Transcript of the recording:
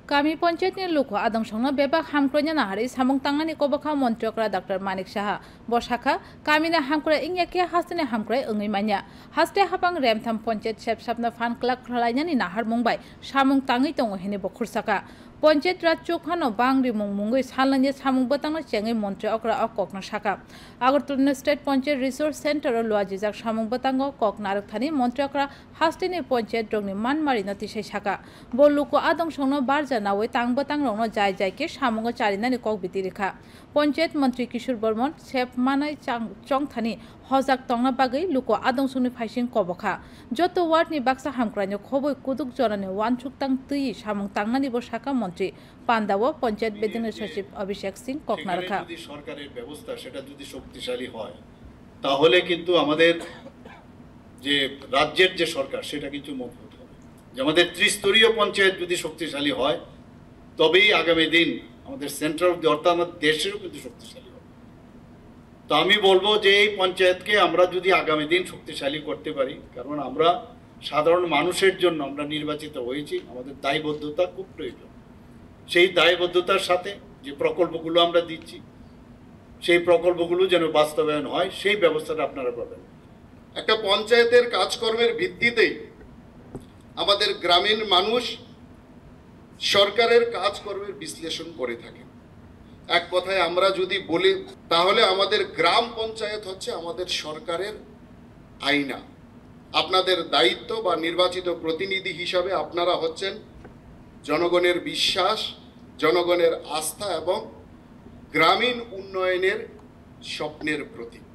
Kami Ponchet ni Luko Adang Songna Beba Hamkronya Nahari Samung Tangani Kobaka Montrokra Dr. Manik Shaha Boshaka Kami na Hamkra Ingyake Hastane Hamkra Ungimanya Haste Hapang Remtham Ponchet Shep Sapna Fan Klak Kralanya ni Nahar Mumbai Samung Tangi Tong Hene Bokursaka Ponchet Ratchokano Bangri Mungui Salanya Samung Batang Chengi Montre Okra Okokna Shaka Agartun State Ponchet Resource Center Loajizak Samung Batango Kok Naraktani Montreokra Hastane Ponchet Drongni Man Marinati Shaka Boluko Adang Songna Barja Nawe Tang Batang Rongno Jai Jaike Samungo Charinani Kok Bitirika Ponchet Mantri Kishore Burman Chef Manai Chong Thani Hozak Tongna Bagai Luko Adang Songni Phaising Kobokha Joto Ward ni Baksa Hamkranyo Khoboi Kuduk Jorane Wanchuk Tang Tui Samung Tangani Boshaka Mantri Pandawo Ponchet Bediner Sachib Abhishek Singh Koknarakha যদি সরকারের ব্যবস্থা সেটা যদি শক্তিশালী হয় তাহলে কিন্তু আমাদের যে রাজ্যের যে সরকার সেটা কিন্তু মজবুত হবে যে আমাদের ত্রিস্তরীয় পঞ্চায়েত যদি শক্তিশালী হয় তবেই আগামী দিন আমাদের সেন্টার অফ দি অর্থাৎ আমাদের দেশেরও কিন্তু শক্তিশালী হবে তো আমি বলবো যে এই পঞ্চায়েতকে আমরা যদি আগামী দিন শক্তিশালী করতে পারি কারণ আমরা সাধারণ মানুষের জন্য আমরা নির্বাচিত হয়েছি আমাদের দায়বদ্ধতা খুব প্রয়োজন সেই দায়বদ্ধতার সাথে যে প্রকল্পগুলো আমরা দিচ্ছি সেই প্রকল্পগুলো যেন বাস্তবায়ন হয় সেই ব্যবস্থাটা আপনারা পাবেন একটা পঞ্চায়েতের কাজকর্মের ভিত্তিতেই আমাদের গ্রামীণ মানুষ সরকারের কাজকর্মের বিশ্লেষণ করে থাকে এক কথায় আমরা যদি বলি তাহলে আমাদের গ্রাম পঞ্চায়েত হচ্ছে আমাদের সরকারের আয়না আপনাদের দায়িত্ব বা নির্বাচিত প্রতিনিধি হিসাবে আপনারা হচ্ছেন জনগণের বিশ্বাস জনগণের আস্থা এবং গ্রামীণ উন্নয়নের স্বপ্নের প্রতীক